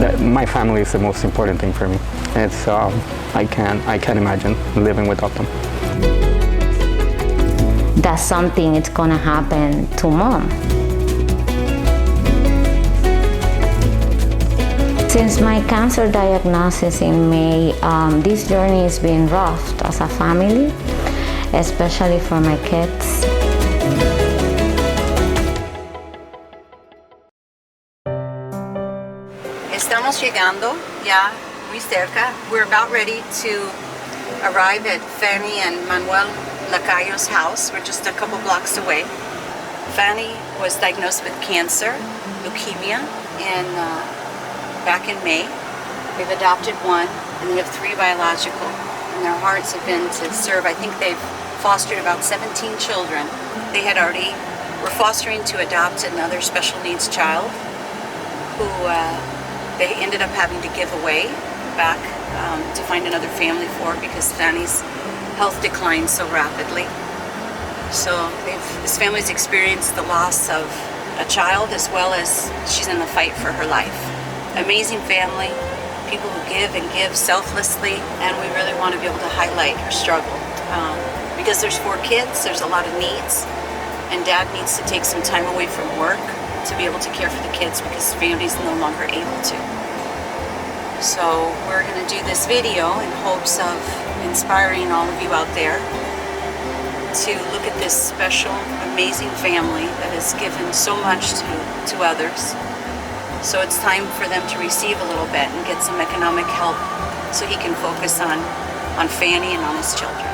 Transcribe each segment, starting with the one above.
that my family is the most important thing for me. It's I can't imagine living without them. That's something it's gonna happen to mom. Since my cancer diagnosis in May, this journey has been rough as a family, especially for my kids. Estamos llegando ya muy cerca. We're about ready to arrive at Fanny and Manuel Lacayo's house. We're just a couple blocks away. Fanny was diagnosed with cancer, leukemia, back in May. They've adopted one, and they have 3 biological. And their hearts have been to serve. I think they've fostered about 17 children. They had already were fostering to adopt another special needs child who they ended up having to give away back to find another family for because Fanny's health declined so rapidly. So this family's experienced the loss of a child as well as she's in the fight for her life. Amazing family, people who give and give selflessly, and we really want to be able to highlight her struggle. Because there's 4 kids, there's a lot of needs, and Dad needs to take some time away from work to be able to care for the kids because family's no longer able to. So we're going to do this video in hopes of inspiring all of you out there to look at this special, amazing family that has given so much to others. So it's time for them to receive a little bit and get some economic help so he can focus on Fanny and on his children.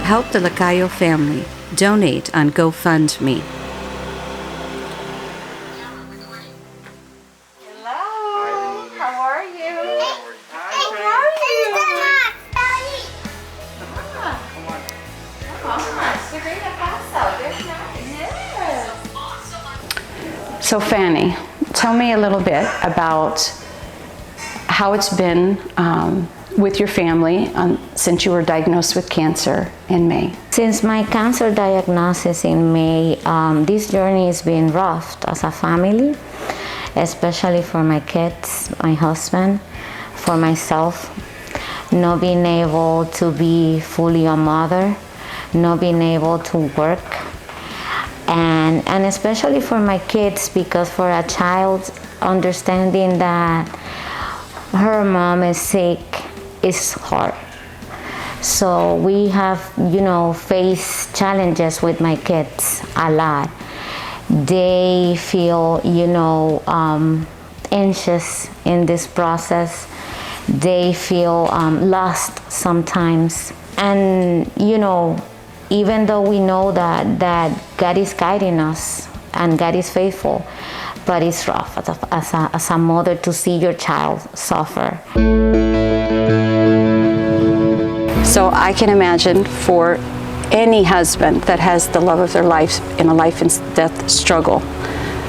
Help the Lacayo family. Donate on GoFundMe. Hello, how are you? So Fanny, tell me a little bit about how it's been with your family since you were diagnosed with cancer in May. Since my cancer diagnosis in May, this journey has been rough as a family, especially for my kids, my husband, for myself. Not being able to be fully a mother, not being able to work, and especially for my kids, because for a child, understanding that her mom is sick is hard. So we have, faced challenges with my kids a lot. They feel, anxious in this process. They feel lost sometimes. And, even though we know that God is guiding us and God is faithful, but it's rough as a mother to see your child suffer. So I can imagine for any husband that has the love of their life in a life and death struggle,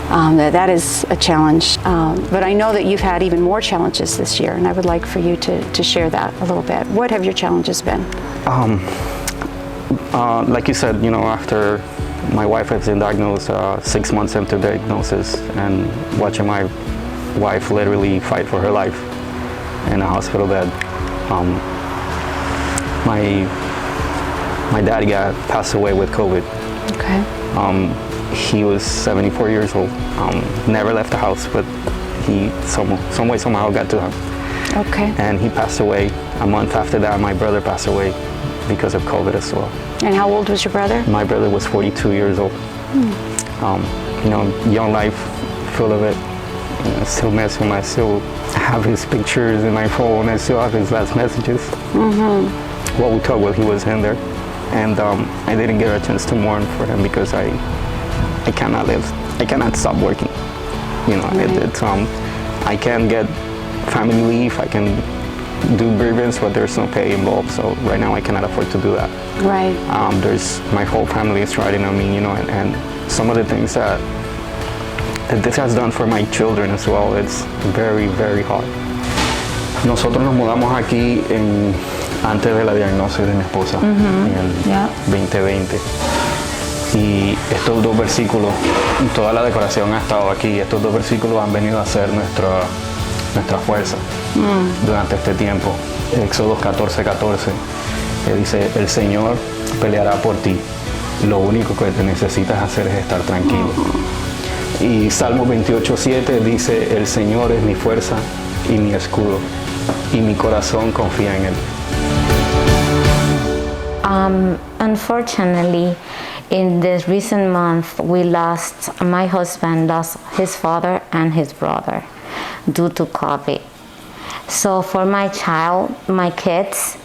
that is a challenge. But I know that you've had even more challenges this year, and I would like for you to share that a little bit. What have your challenges been? Like you said, after my wife has been diagnosed 6 months after diagnosis, and watching my wife literally fight for her life in a hospital bed. My dad passed away with COVID. Okay. He was 74 years old. Never left the house, but he some way somehow got to him. Okay. And he passed away. A month after that, my brother passed away because of COVID as well. And how old was your brother? My brother was 42 years old. Young life, full of it. I still miss him. I still have his pictures in my phone. I still have his last messages. What we talked, he was in there. And I didn't get a chance to mourn for him because I cannot live. I cannot stop working. I can get family leave. I can do bereavements, but there's no pay involved. So right now I cannot afford to do that. Right. There's my whole family is riding on me, and some of the things that this has done for my children as well. It's very, very hard. Nosotros nos mudamos aquí antes de la diagnosis de mi esposa, en el 2020. Y estos dos versículos, toda la decoración ha estado aquí, estos dos versículos han venido a ser nuestra fuerza durante este tiempo. Éxodo 14:14, que dice, el Señor peleará por ti, lo único que te necesitas hacer es estar tranquilo. Y Salmo 28:7 dice, el Señor es mi fuerza y mi escudo, y mi corazón confía en Él. Unfortunately, in this recent month, my husband lost his father and his brother due to COVID. So for my kids,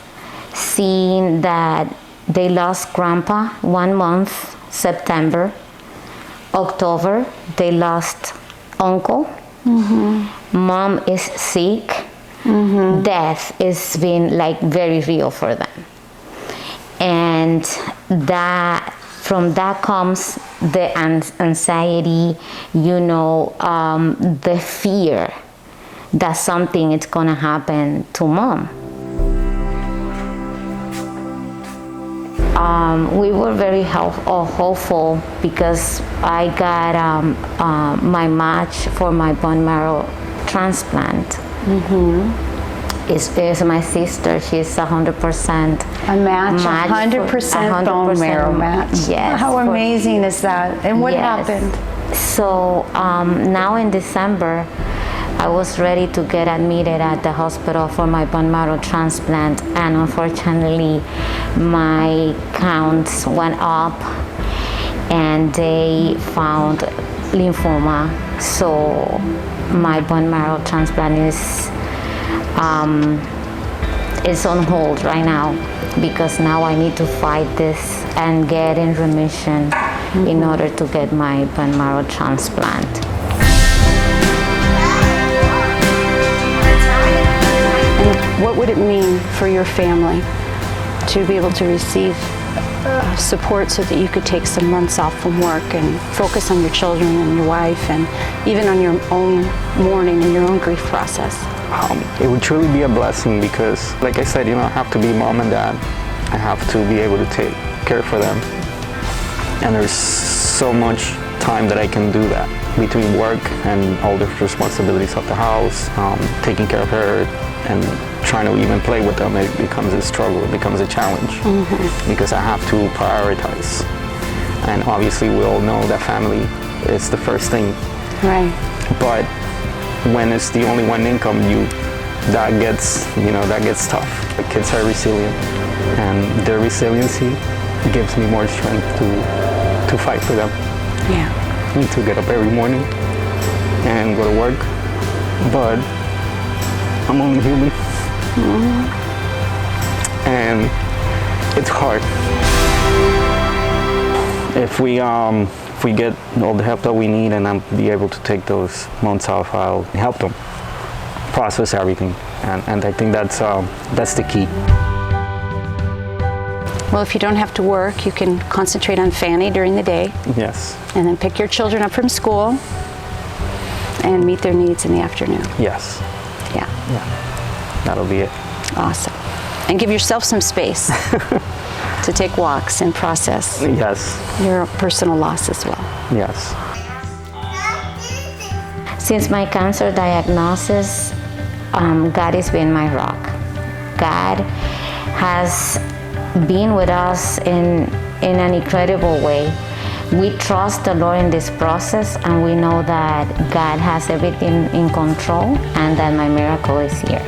seeing that they lost grandpa 1 month, September, October, they lost uncle, mom is sick, death is been like very real for them. And from that comes the anxiety, the fear that something is gonna happen to mom. We were very hopeful because I got my match for my bone marrow transplant. Is my sister. She's 100%. A match 100% bone marrow match. Yes. How amazing is that? And what happened? So now in December, I was ready to get admitted at the hospital for my bone marrow transplant, and unfortunately, my counts went up, and they found lymphoma. So my bone marrow transplant is on hold right now, because now I need to fight this and get in remission in order to get my bone marrow transplant. And what would it mean for your family to be able to receive support so that you could take some months off from work and focus on your children and your wife and even on your own mourning and your own grief process? It would truly be a blessing because, like I said, I have to be mom and dad. I have to be able to take care for them. And there's so much time that I can do that between work and all the responsibilities of the house, taking care of her and trying to even play with them. It becomes a struggle, it becomes a challenge because I have to prioritize. And obviously we all know that family is the first thing. Right. But when it's the only one income, that gets tough. The kids are resilient, and their resiliency gives me more strength to fight for them. Yeah. I need to get up every morning and go to work, but I'm only human, and it's hard. If we get all the help that we need and I'll be able to take those months off, I'll help them process everything. And I think that's the key. Well, if you don't have to work, you can concentrate on Fanny during the day. Yes. And then pick your children up from school and meet their needs in the afternoon. Yes. Yeah. That'll be it. Awesome. And give yourself some space to take walks and process Yes. your personal loss as well. Yes. Since my cancer diagnosis, God has been my rock. God has been with us in an incredible way. We trust the Lord in this process, and we know that God has everything in control and that my miracle is here.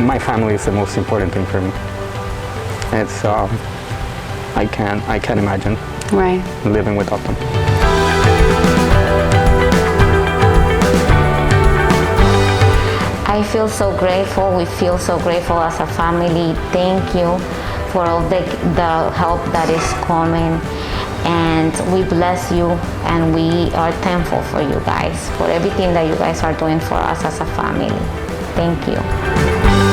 My family is the most important thing for me. It's I can't imagine living without them. I feel so grateful. We feel so grateful as a family. Thank you for all the help that is coming, and we bless you, and we are thankful for you guys, for everything that you guys are doing for us as a family. Thank you.